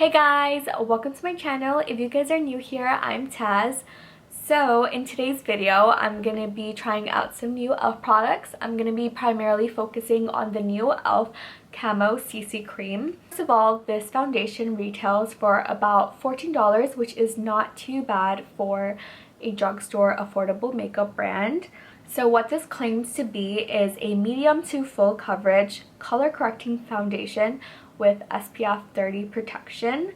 Hey guys, welcome to my channel. If you guys are new here, I'm Taz. So in today's video, I'm going to be trying out some new ELF products. I'm going to be primarily focusing on the new ELF Camo CC Cream. First of all, this foundation retails for about $14, which is not too bad for a drugstore affordable makeup brand. So what this claims to be is a medium to full coverage color correcting foundation with SPF 30 protection,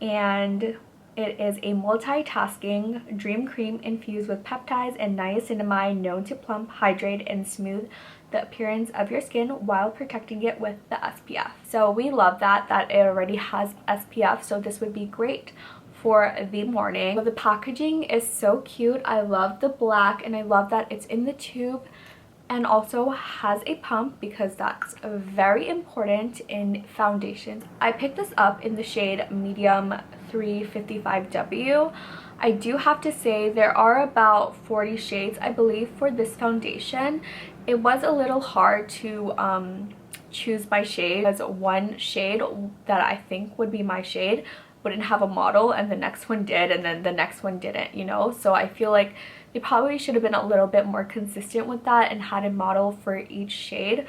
and it is a multitasking dream cream infused with peptides and niacinamide known to plump, hydrate, and smooth the appearance of your skin while protecting it with the SPF. So we love that it already has SPF, so this would be great for the morning. So the packaging is so cute. I love the black and I love that it's in the tube and also has a pump because that's very important in foundations. I picked this up in the shade medium 355W. I do have to say there are about 40 shades I believe for this foundation. It was a little hard to choose by shade because one shade that I think would be my shade wouldn't have a model and the next one did, and then the next one didn't, you know. So I feel like they probably should have been a little bit more consistent with that and had a model for each shade.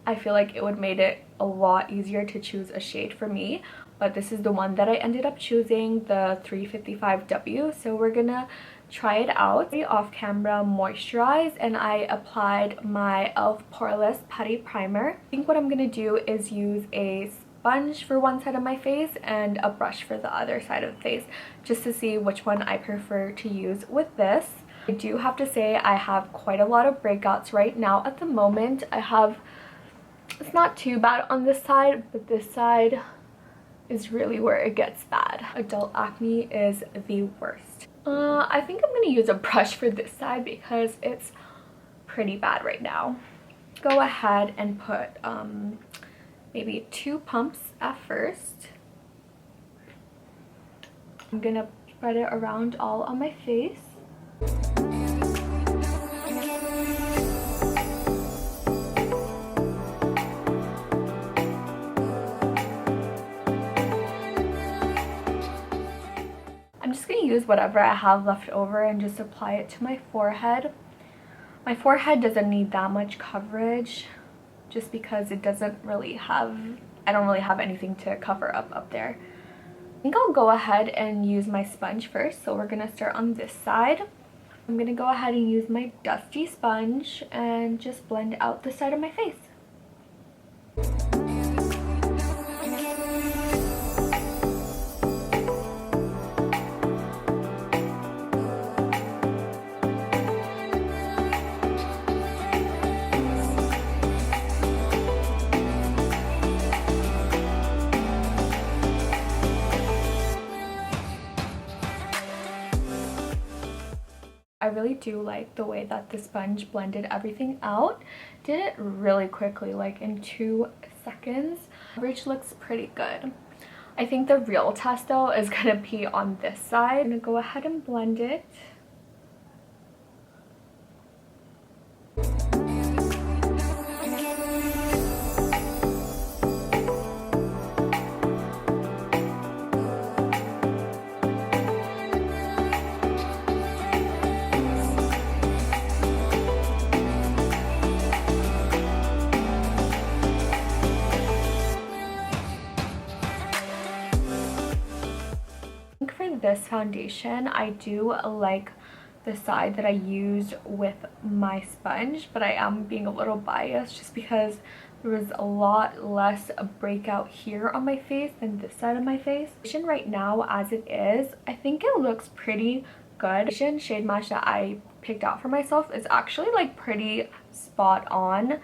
I feel like it would made it a lot easier to choose a shade for me, but this is the one that I ended up choosing, the 355W. So we're gonna try it out. Off camera moisturize, and I applied my ELF Poreless Putty Primer. I think what I'm gonna do is use a sponge for one side of my face and a brush for the other side of the face, just to see which one I prefer to use with this. I do have to say I have quite a lot of breakouts right now. At the moment it's not too bad on this side, but this side is really where it gets bad. Adult acne is the worst. I think I'm gonna use a brush for this side because it's pretty bad right now. Go ahead and put maybe 2 pumps at first. I'm gonna spread it around all on my face. I'm just gonna use whatever I have left over and just apply it to my forehead. My forehead doesn't need that much coverage just because it doesn't really have, I don't really have anything to cover up there. I think I'll go ahead and use my sponge first. So we're gonna start on this side. I'm gonna go ahead and use my dusty sponge and just blend out the side of my face. I really do like the way that the sponge blended everything out. Did it really quickly, like in 2 seconds. Coverage looks pretty good. I think the real test though is gonna be on this side. I'm gonna go ahead and blend it. For this foundation, I do like the side that I used with my sponge, but I am being a little biased just because there was a lot less breakout here on my face than this side of my face. Right now as it is, I think it looks pretty good. The shade match that I picked out for myself is actually like pretty spot on.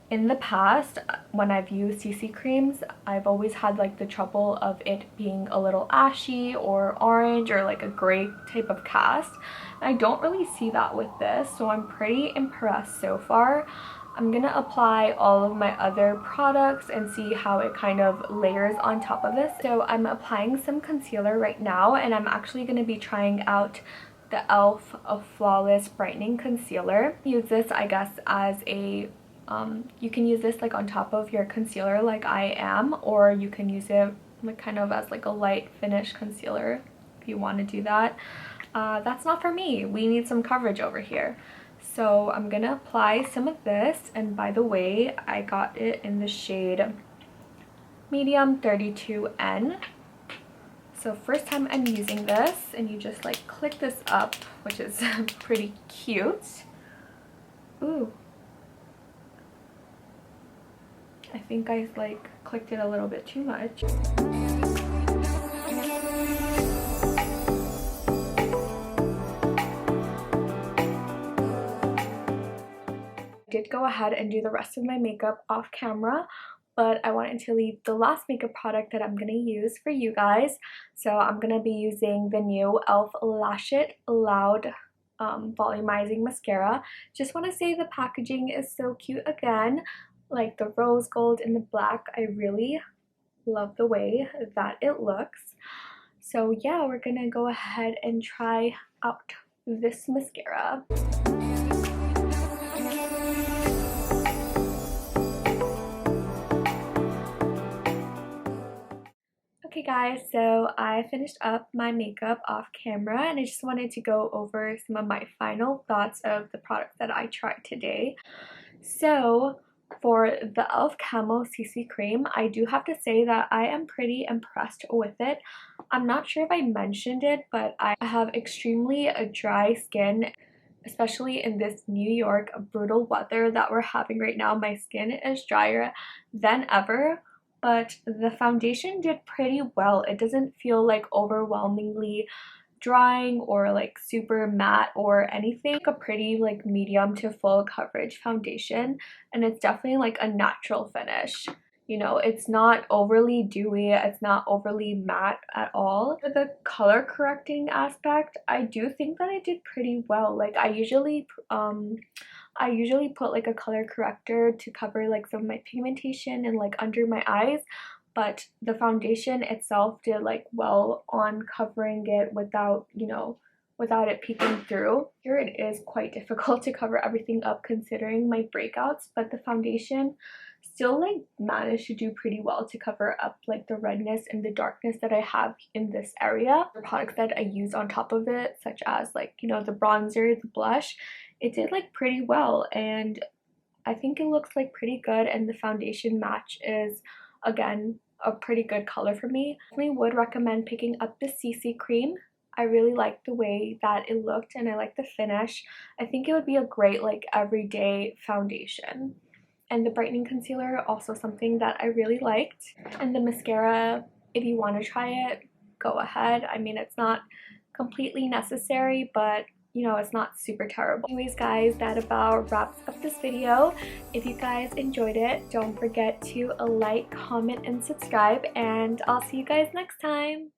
In the past, when I've used CC creams, I've always had like the trouble of it being a little ashy or orange or like a gray type of cast. I don't really see that with this, so I'm pretty impressed so far. I'm gonna apply all of my other products and see how it kind of layers on top of this. So I'm applying some concealer right now, and I'm actually gonna be trying out the ELF Flawless Brightening Concealer. Use this, I guess, as a you can use this like on top of your concealer like I am, or you can use it like kind of as like a light finish concealer if you want to do that. That's not for me. We need some coverage over here. So I'm gonna apply some of this, and by the way, I got it in the shade medium 32N. So first time I'm using this, and you just like click this up, which is pretty cute. Ooh, I think I like clicked it a little bit too much. I did go ahead and do the rest of my makeup off camera, but I wanted to leave the last makeup product that I'm going to use for you guys. So I'm going to be using the new ELF Lash It Loud volumizing mascara. Just want to say the packaging is so cute again, like the rose gold and the black. I really love the way that it looks. So yeah, we're gonna go ahead and try out this mascara. Okay guys, so I finished up my makeup off camera, and I just wanted to go over some of my final thoughts of the products that I tried today. So for the ELF Camo CC Cream, I do have to say that I am pretty impressed with it. I'm not sure if I mentioned it, but I have extremely dry skin, especially in this New York brutal weather that we're having right now. My skin is drier than ever, but the foundation did pretty well. It doesn't feel like overwhelmingly drying or like super matte or anything. Like a pretty like medium to full coverage foundation, and it's definitely like a natural finish. You know, it's not overly dewy, it's not overly matte at all. For the color correcting aspect, I do think that I did pretty well. Like I usually put like a color corrector to cover like some of my pigmentation and like under my eyes, but the foundation itself did like well on covering it without, you know, without it peeking through. Here it is quite difficult to cover everything up considering my breakouts, but the foundation still like managed to do pretty well to cover up like the redness and the darkness that I have in this area. The products that I use on top of it, such as like, you know, the bronzer, the blush, it did like pretty well, and I think it looks like pretty good, and the foundation match is again a pretty good color for me. I definitely would recommend picking up the CC cream. I really like the way that it looked, and I like the finish. I think it would be a great like everyday foundation. And the brightening concealer, also something that I really liked. And the mascara, if you want to try it, go ahead. I mean, it's not completely necessary, but you know, it's not super terrible. Anyways guys, that about wraps up this video. If you guys enjoyed it, don't forget to like, comment, and subscribe, and I'll see you guys next time.